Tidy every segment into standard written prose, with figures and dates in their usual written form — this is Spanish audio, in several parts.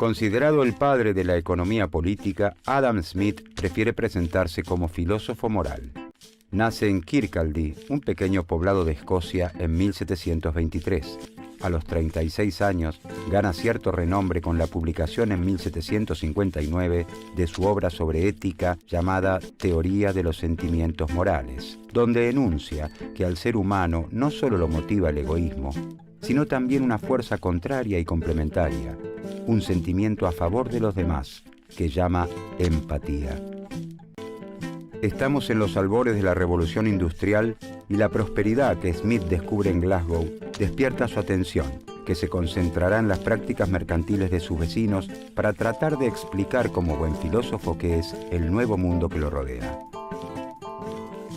Considerado el padre de la economía política, Adam Smith prefiere presentarse como filósofo moral. Nace en Kirkcaldy, un pequeño poblado de Escocia, en 1723. A los 36 años, gana cierto renombre con la publicación en 1759 de su obra sobre ética llamada Teoría de los Sentimientos Morales, donde enuncia que al ser humano no solo lo motiva el egoísmo, sino también una fuerza contraria y complementaria, un sentimiento a favor de los demás, que llama empatía. Estamos en los albores de la Revolución Industrial y la prosperidad que Smith descubre en Glasgow despierta su atención, que se concentrará en las prácticas mercantiles de sus vecinos para tratar de explicar como buen filósofo que es el nuevo mundo que lo rodea.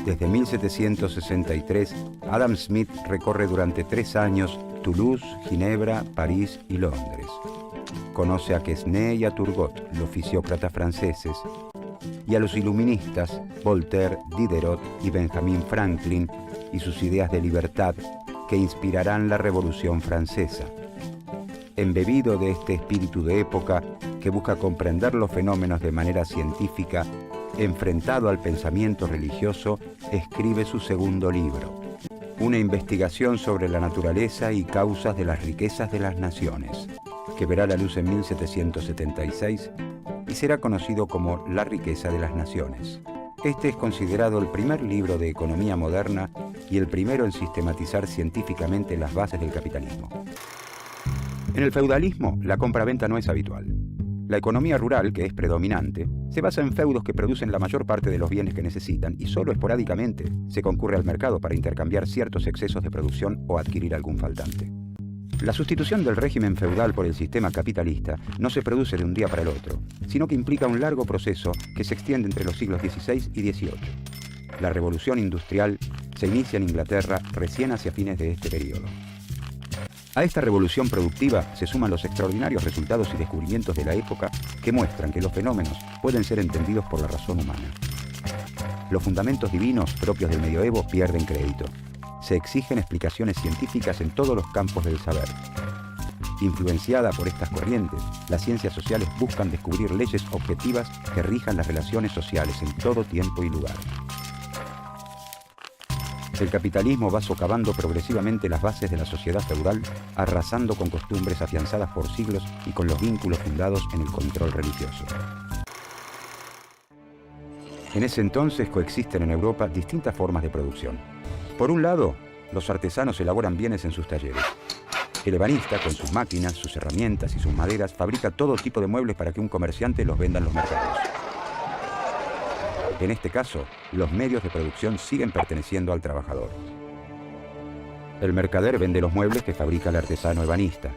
Desde 1763, Adam Smith recorre durante 3 años Toulouse, Ginebra, París y Londres. Conoce a Quesnay y a Turgot, los fisiócratas franceses, y a los iluministas Voltaire, Diderot y Benjamin Franklin y sus ideas de libertad que inspirarán la Revolución Francesa. Embebido de este espíritu de época que busca comprender los fenómenos de manera científica, enfrentado al pensamiento religioso, escribe su segundo libro, una investigación sobre la naturaleza y causas de las riquezas de las naciones, que verá la luz en 1776 y será conocido como La riqueza de las naciones. Este es considerado el primer libro de economía moderna y el primero en sistematizar científicamente las bases del capitalismo. En el feudalismo, la compra-venta no es habitual. La economía rural, que es predominante, se basa en feudos que producen la mayor parte de los bienes que necesitan y solo esporádicamente se concurre al mercado para intercambiar ciertos excesos de producción o adquirir algún faltante. La sustitución del régimen feudal por el sistema capitalista no se produce de un día para el otro, sino que implica un largo proceso que se extiende entre los siglos XVI y XVIII. La revolución industrial se inicia en Inglaterra recién hacia fines de este periodo. A esta revolución productiva se suman los extraordinarios resultados y descubrimientos de la época que muestran que los fenómenos pueden ser entendidos por la razón humana. Los fundamentos divinos propios del medioevo pierden crédito. Se exigen explicaciones científicas en todos los campos del saber. Influenciada por estas corrientes, las ciencias sociales buscan descubrir leyes objetivas que rijan las relaciones sociales en todo tiempo y lugar. El capitalismo va socavando progresivamente las bases de la sociedad feudal, arrasando con costumbres afianzadas por siglos y con los vínculos fundados en el control religioso. En ese entonces coexisten en Europa distintas formas de producción. Por un lado, los artesanos elaboran bienes en sus talleres. El ebanista, con sus máquinas, sus herramientas y sus maderas, fabrica todo tipo de muebles para que un comerciante los venda en los mercados. En este caso, los medios de producción siguen perteneciendo al trabajador. El mercader vende los muebles que fabrica el artesano ebanista.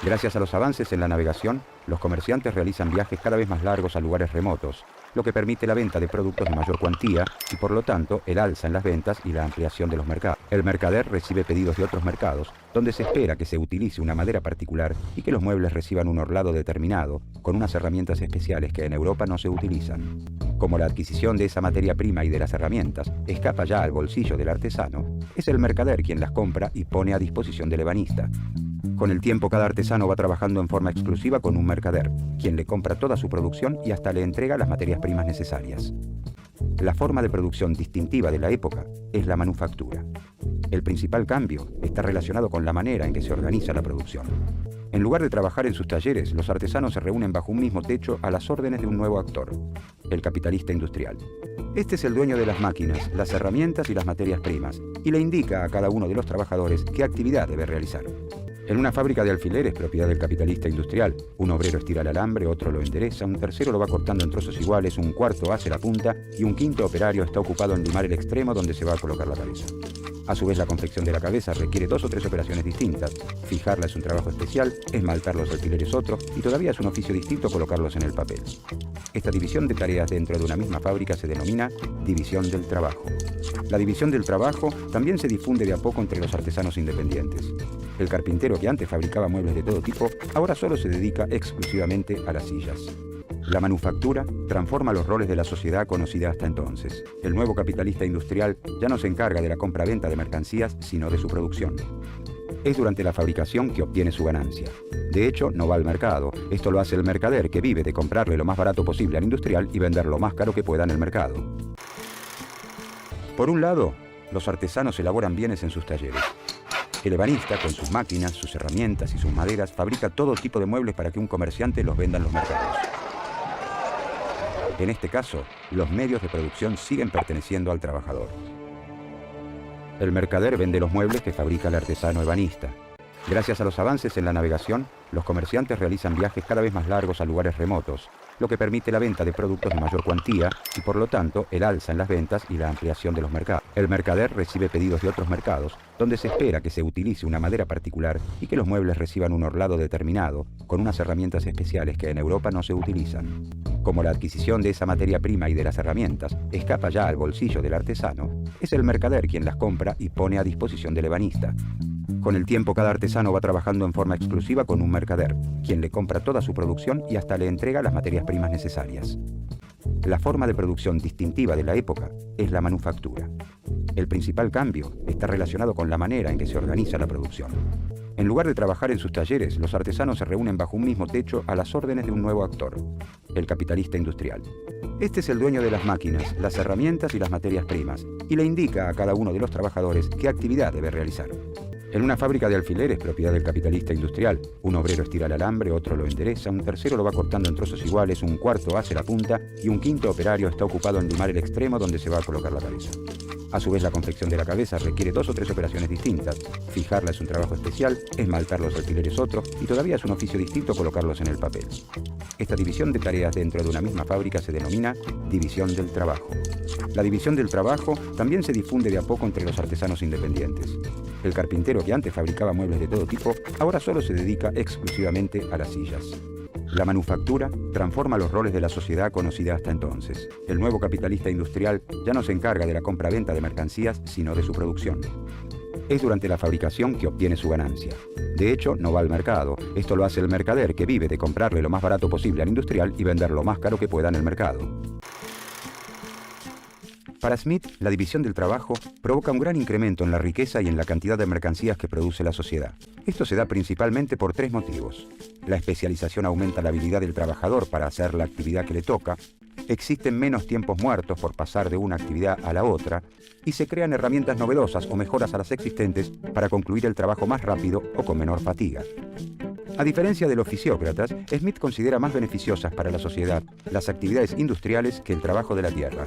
Gracias a los avances en la navegación, los comerciantes realizan viajes cada vez más largos a lugares remotos, lo que permite la venta de productos de mayor cuantía y, por lo tanto, el alza en las ventas y la ampliación de los mercados. El mercader recibe pedidos de otros mercados, donde se espera que se utilice una madera particular y que los muebles reciban un orlado determinado, con unas herramientas especiales que en Europa no se utilizan. Como la adquisición de esa materia prima y de las herramientas escapa ya al bolsillo del artesano, es el mercader quien las compra y pone a disposición del ebanista. Con el tiempo, cada artesano va trabajando en forma exclusiva con un mercader, quien le compra toda su producción y hasta le entrega las materias primas necesarias. La forma de producción distintiva de la época es la manufactura. El principal cambio está relacionado con la manera en que se organiza la producción. En lugar de trabajar en sus talleres, los artesanos se reúnen bajo un mismo techo a las órdenes de un nuevo actor, el capitalista industrial. Este es el dueño de las máquinas, las herramientas y las materias primas, y le indica a cada uno de los trabajadores qué actividad debe realizar. En una fábrica de alfileres, propiedad del capitalista industrial, un obrero estira el alambre, otro lo endereza, un tercero lo va cortando en trozos iguales, un cuarto hace la punta y un quinto operario está ocupado en limar el extremo donde se va a colocar la cabeza. A su vez, la confección de la cabeza requiere 2 o 3 operaciones distintas. Fijarla es un trabajo especial, esmaltar los alfileres otro y todavía es un oficio distinto colocarlos en el papel. Esta división de tareas dentro de una misma fábrica se denomina división del trabajo. La división del trabajo también se difunde de a poco entre los artesanos independientes. El carpintero que antes fabricaba muebles de todo tipo, ahora solo se dedica exclusivamente a las sillas. La manufactura transforma los roles de la sociedad conocida hasta entonces. El nuevo capitalista industrial ya no se encarga de la compra-venta de mercancías, sino de su producción. Es durante la fabricación que obtiene su ganancia. De hecho, no va al mercado. Esto lo hace el mercader, que vive de comprarle lo más barato posible al industrial y vender lo más caro que pueda en el mercado. Por un lado, los artesanos elaboran bienes en sus talleres. El ebanista, con sus máquinas, sus herramientas y sus maderas, fabrica todo tipo de muebles para que un comerciante los venda en los mercados. En este caso, los medios de producción siguen perteneciendo al trabajador. El mercader vende los muebles que fabrica el artesano ebanista. Gracias a los avances en la navegación, los comerciantes realizan viajes cada vez más largos a lugares remotos, lo que permite la venta de productos de mayor cuantía y, por lo tanto, el alza en las ventas y la ampliación de los mercados. El mercader recibe pedidos de otros mercados, donde se espera que se utilice una madera particular y que los muebles reciban un orlado determinado, con unas herramientas especiales que en Europa no se utilizan. Como la adquisición de esa materia prima y de las herramientas escapa ya al bolsillo del artesano, es el mercader quien las compra y pone a disposición del ebanista. Con el tiempo, cada artesano va trabajando en forma exclusiva con un mercader, quien le compra toda su producción y hasta le entrega las materias primas necesarias. La forma de producción distintiva de la época es la manufactura. El principal cambio está relacionado con la manera en que se organiza la producción. En lugar de trabajar en sus talleres, los artesanos se reúnen bajo un mismo techo a las órdenes de un nuevo actor, el capitalista industrial. Este es el dueño de las máquinas, las herramientas y las materias primas, y le indica a cada uno de los trabajadores qué actividad debe realizar. En una fábrica de alfileres, propiedad del capitalista industrial, un obrero estira el alambre, otro lo endereza, un tercero lo va cortando en trozos iguales, un cuarto hace la punta y un quinto operario está ocupado en limar el extremo donde se va a colocar la cabeza. A su vez, la confección de la cabeza requiere 2 o 3 operaciones distintas. Fijarla es un trabajo especial, esmaltar los alfileres otro y todavía es un oficio distinto colocarlos en el papel. Esta división de tareas dentro de una misma fábrica se denomina división del trabajo. La división del trabajo también se difunde de a poco entre los artesanos independientes. El carpintero, que antes fabricaba muebles de todo tipo, ahora solo se dedica exclusivamente a las sillas. La manufactura transforma los roles de la sociedad conocida hasta entonces. El nuevo capitalista industrial ya no se encarga de la compra-venta de mercancías, sino de su producción. Es durante la fabricación que obtiene su ganancia. De hecho, no va al mercado. Esto lo hace el mercader, que vive de comprarle lo más barato posible al industrial y vender lo más caro que pueda en el mercado. Para Smith, la división del trabajo provoca un gran incremento en la riqueza y en la cantidad de mercancías que produce la sociedad. Esto se da principalmente por 3 motivos. La especialización aumenta la habilidad del trabajador para hacer la actividad que le toca, existen menos tiempos muertos por pasar de una actividad a la otra, y se crean herramientas novedosas o mejoras a las existentes para concluir el trabajo más rápido o con menor fatiga. A diferencia de los fisiócratas, Smith considera más beneficiosas para la sociedad las actividades industriales que el trabajo de la tierra.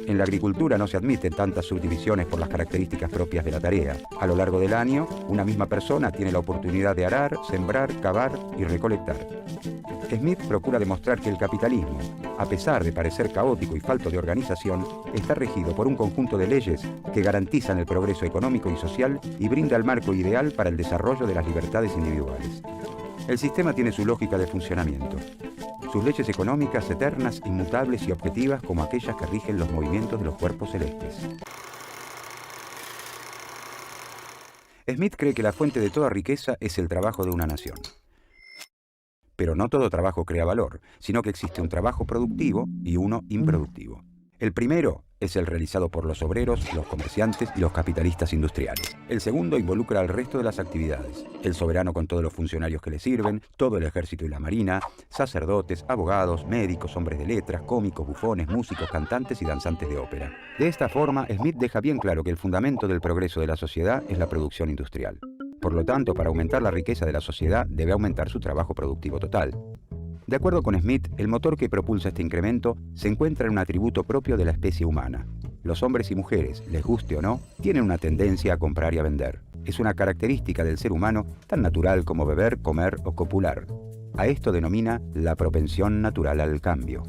En la agricultura no se admiten tantas subdivisiones por las características propias de la tarea. A lo largo del año, una misma persona tiene la oportunidad de arar, sembrar, cavar y recolectar. Smith procura demostrar que el capitalismo, a pesar de parecer caótico y falto de organización, está regido por un conjunto de leyes que garantizan el progreso económico y social y brinda el marco ideal para el desarrollo de las libertades individuales. El sistema tiene su lógica de funcionamiento, sus leyes económicas eternas, inmutables y objetivas como aquellas que rigen los movimientos de los cuerpos celestes. Smith cree que la fuente de toda riqueza es el trabajo de una nación. Pero no todo trabajo crea valor, sino que existe un trabajo productivo y uno improductivo. El primero es el realizado por los obreros, los comerciantes y los capitalistas industriales. El segundo involucra al resto de las actividades. El soberano con todos los funcionarios que le sirven, todo el ejército y la marina, sacerdotes, abogados, médicos, hombres de letras, cómicos, bufones, músicos, cantantes y danzantes de ópera. De esta forma, Smith deja bien claro que el fundamento del progreso de la sociedad es la producción industrial. Por lo tanto, para aumentar la riqueza de la sociedad, debe aumentar su trabajo productivo total. De acuerdo con Smith, el motor que propulsa este incremento se encuentra en un atributo propio de la especie humana. Los hombres y mujeres, les guste o no, tienen una tendencia a comprar y a vender. Es una característica del ser humano tan natural como beber, comer o copular. A esto denomina la propensión natural al cambio.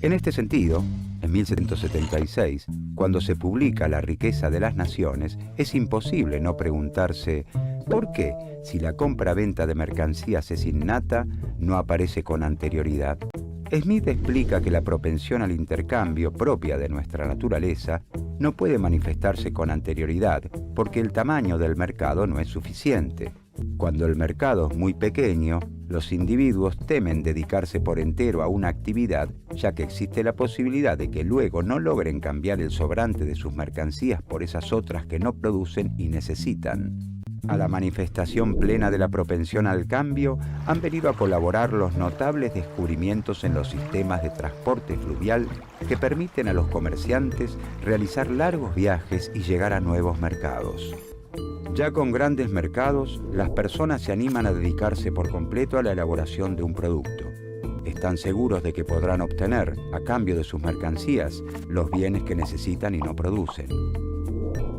En este sentido, en 1776, cuando se publica La riqueza de las naciones, es imposible no preguntarse ¿por qué, si la compra-venta de mercancías es innata, no aparece con anterioridad? Smith explica que la propensión al intercambio propia de nuestra naturaleza no puede manifestarse con anterioridad porque el tamaño del mercado no es suficiente. Cuando el mercado es muy pequeño, los individuos temen dedicarse por entero a una actividad, ya que existe la posibilidad de que luego no logren cambiar el sobrante de sus mercancías por esas otras que no producen y necesitan. A la manifestación plena de la propensión al cambio han venido a colaborar los notables descubrimientos en los sistemas de transporte fluvial que permiten a los comerciantes realizar largos viajes y llegar a nuevos mercados. Ya con grandes mercados, las personas se animan a dedicarse por completo a la elaboración de un producto. Están seguros de que podrán obtener, a cambio de sus mercancías, los bienes que necesitan y no producen.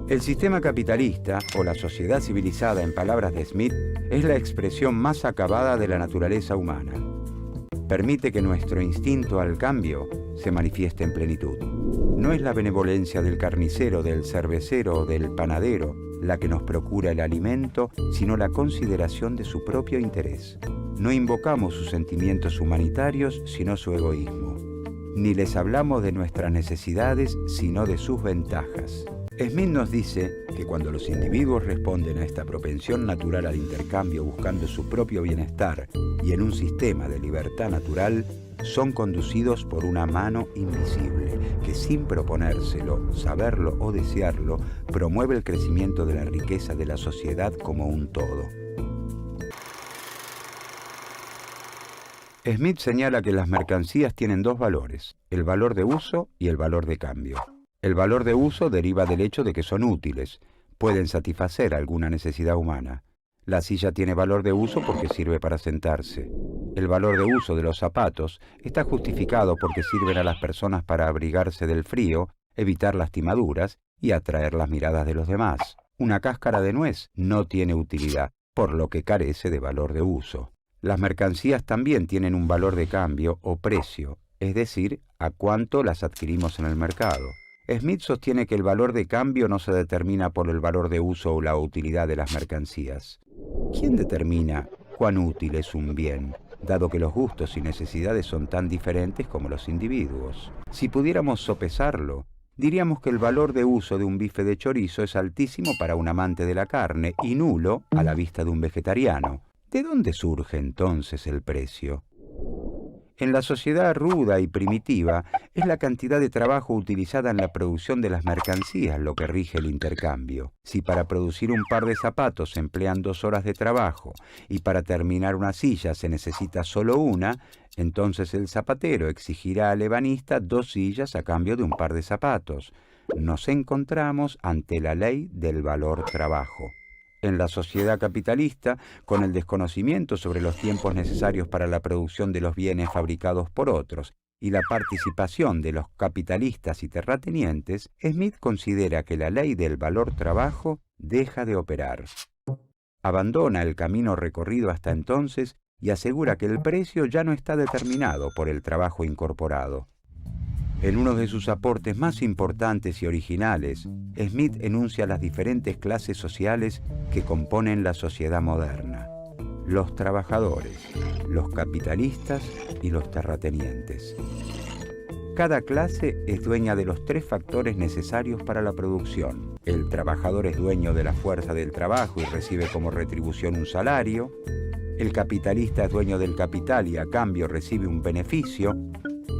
El sistema capitalista, o la sociedad civilizada en palabras de Smith, es la expresión más acabada de la naturaleza humana. Permite que nuestro instinto al cambio se manifieste en plenitud. No es la benevolencia del carnicero, del cervecero o del panadero la que nos procura el alimento, sino la consideración de su propio interés. No invocamos sus sentimientos humanitarios, sino su egoísmo. Ni les hablamos de nuestras necesidades, sino de sus ventajas. Smith nos dice que cuando los individuos responden a esta propensión natural al intercambio buscando su propio bienestar y en un sistema de libertad natural, son conducidos por una mano invisible que, sin proponérselo, saberlo o desearlo, promueve el crecimiento de la riqueza de la sociedad como un todo. Smith señala que las mercancías tienen dos valores, el valor de uso y el valor de cambio. El valor de uso deriva del hecho de que son útiles, pueden satisfacer alguna necesidad humana. La silla tiene valor de uso porque sirve para sentarse. El valor de uso de los zapatos está justificado porque sirven a las personas para abrigarse del frío, evitar lastimaduras y atraer las miradas de los demás. Una cáscara de nuez no tiene utilidad, por lo que carece de valor de uso. Las mercancías también tienen un valor de cambio o precio, es decir, a cuánto las adquirimos en el mercado. Smith sostiene que el valor de cambio no se determina por el valor de uso o la utilidad de las mercancías. ¿Quién determina cuán útil es un bien, dado que los gustos y necesidades son tan diferentes como los individuos? Si pudiéramos sopesarlo, diríamos que el valor de uso de un bife de chorizo es altísimo para un amante de la carne y nulo a la vista de un vegetariano. ¿De dónde surge entonces el precio? En la sociedad ruda y primitiva, es la cantidad de trabajo utilizada en la producción de las mercancías lo que rige el intercambio. Si para producir un par de zapatos se emplean 2 horas de trabajo y para terminar una silla se necesita solo una, entonces el zapatero exigirá al ebanista 2 sillas a cambio de un par de zapatos. Nos encontramos ante la ley del valor trabajo. En la sociedad capitalista, con el desconocimiento sobre los tiempos necesarios para la producción de los bienes fabricados por otros y la participación de los capitalistas y terratenientes, Smith considera que la ley del valor trabajo deja de operar. Abandona el camino recorrido hasta entonces y asegura que el precio ya no está determinado por el trabajo incorporado. En uno de sus aportes más importantes y originales, Smith enuncia las diferentes clases sociales que componen la sociedad moderna: los trabajadores, los capitalistas y los terratenientes. Cada clase es dueña de los 3 factores necesarios para la producción. El trabajador es dueño de la fuerza del trabajo y recibe como retribución un salario. El capitalista es dueño del capital y a cambio recibe un beneficio.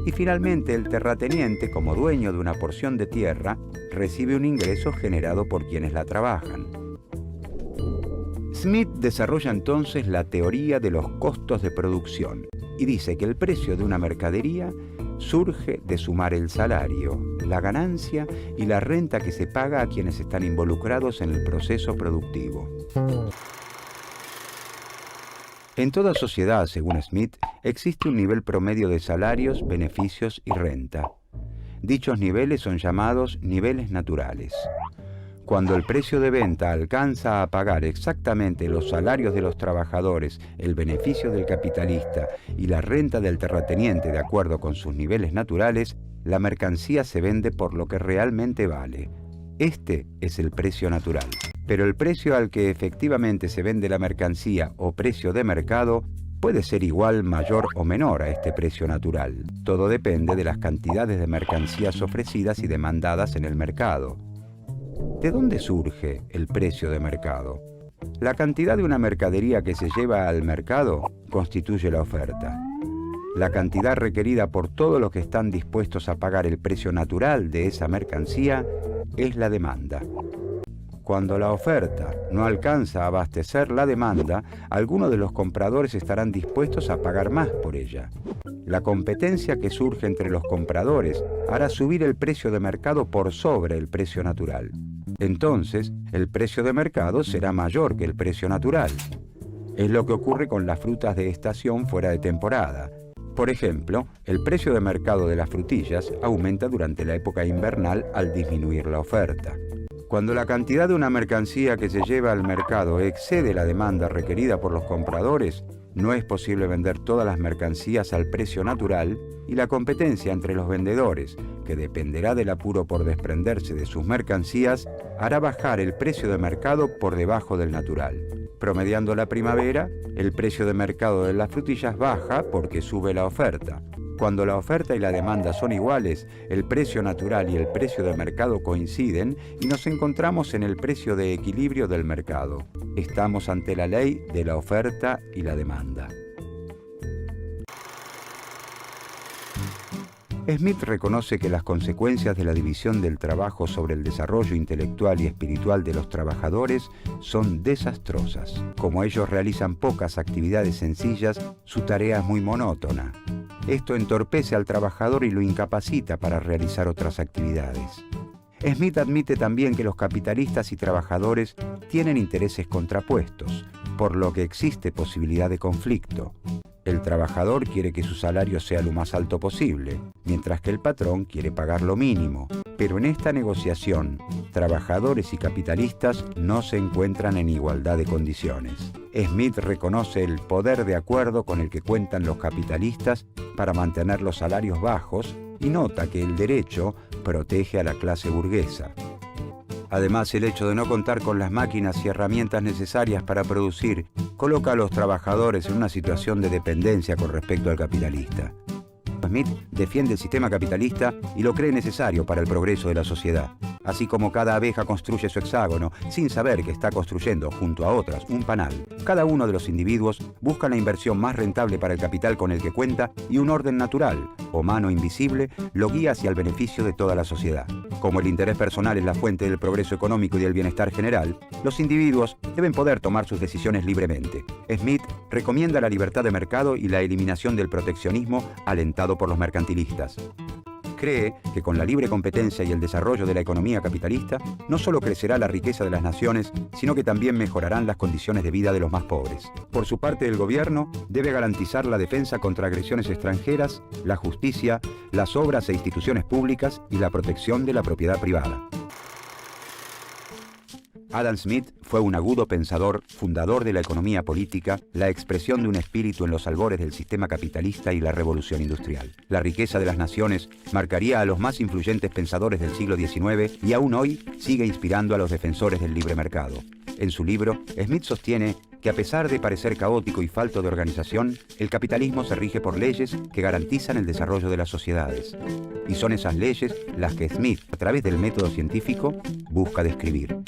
Y finalmente el terrateniente, como dueño de una porción de tierra, recibe un ingreso generado por quienes la trabajan. Smith desarrolla entonces la teoría de los costos de producción y dice que el precio de una mercadería surge de sumar el salario, la ganancia y la renta que se paga a quienes están involucrados en el proceso productivo. En toda sociedad, según Smith, existe un nivel promedio de salarios, beneficios y renta. Dichos niveles son llamados niveles naturales. Cuando el precio de venta alcanza a pagar exactamente los salarios de los trabajadores, el beneficio del capitalista y la renta del terrateniente de acuerdo con sus niveles naturales, la mercancía se vende por lo que realmente vale. Este es el precio natural. Pero el precio al que efectivamente se vende la mercancía o precio de mercado puede ser igual, mayor o menor a este precio natural. Todo depende de las cantidades de mercancías ofrecidas y demandadas en el mercado. ¿De dónde surge el precio de mercado? La cantidad de una mercadería que se lleva al mercado constituye la oferta. La cantidad requerida por todos los que están dispuestos a pagar el precio natural de esa mercancía es la demanda. Cuando la oferta no alcanza a abastecer la demanda, algunos de los compradores estarán dispuestos a pagar más por ella. La competencia que surge entre los compradores hará subir el precio de mercado por sobre el precio natural. Entonces, el precio de mercado será mayor que el precio natural. Es lo que ocurre con las frutas de estación fuera de temporada. Por ejemplo, el precio de mercado de las frutillas aumenta durante la época invernal al disminuir la oferta. Cuando la cantidad de una mercancía que se lleva al mercado excede la demanda requerida por los compradores, no es posible vender todas las mercancías al precio natural y la competencia entre los vendedores, que dependerá del apuro por desprenderse de sus mercancías, hará bajar el precio de mercado por debajo del natural. Promediando la primavera, el precio de mercado de las frutillas baja porque sube la oferta. Cuando la oferta y la demanda son iguales, el precio natural y el precio de mercado coinciden y nos encontramos en el precio de equilibrio del mercado. Estamos ante la ley de la oferta y la demanda. Smith reconoce que las consecuencias de la división del trabajo sobre el desarrollo intelectual y espiritual de los trabajadores son desastrosas. Como ellos realizan pocas actividades sencillas, su tarea es muy monótona. Esto entorpece al trabajador y lo incapacita para realizar otras actividades. Smith admite también que los capitalistas y trabajadores tienen intereses contrapuestos, por lo que existe posibilidad de conflicto. El trabajador quiere que su salario sea lo más alto posible, mientras que el patrón quiere pagar lo mínimo. Pero en esta negociación, trabajadores y capitalistas no se encuentran en igualdad de condiciones. Smith reconoce el poder de acuerdo con el que cuentan los capitalistas para mantener los salarios bajos y nota que el derecho protege a la clase burguesa. Además, el hecho de no contar con las máquinas y herramientas necesarias para producir coloca a los trabajadores en una situación de dependencia con respecto al capitalista. Smith defiende el sistema capitalista y lo cree necesario para el progreso de la sociedad. Así como cada abeja construye su hexágono sin saber que está construyendo junto a otras un panal, cada uno de los individuos busca la inversión más rentable para el capital con el que cuenta y un orden natural, o mano invisible, lo guía hacia el beneficio de toda la sociedad. Como el interés personal es la fuente del progreso económico y del bienestar general, los individuos deben poder tomar sus decisiones libremente. Smith recomienda la libertad de mercado y la eliminación del proteccionismo alentado por los mercantilistas. Cree que con la libre competencia y el desarrollo de la economía capitalista, no solo crecerá la riqueza de las naciones, sino que también mejorarán las condiciones de vida de los más pobres. Por su parte, el gobierno debe garantizar la defensa contra agresiones extranjeras, la justicia, las obras e instituciones públicas y la protección de la propiedad privada. Adam Smith fue un agudo pensador, fundador de la economía política, la expresión de un espíritu en los albores del sistema capitalista y la revolución industrial. La riqueza de las naciones marcaría a los más influyentes pensadores del siglo XIX y aún hoy sigue inspirando a los defensores del libre mercado. En su libro, Smith sostiene que a pesar de parecer caótico y falto de organización, el capitalismo se rige por leyes que garantizan el desarrollo de las sociedades. Y son esas leyes las que Smith, a través del método científico, busca describir.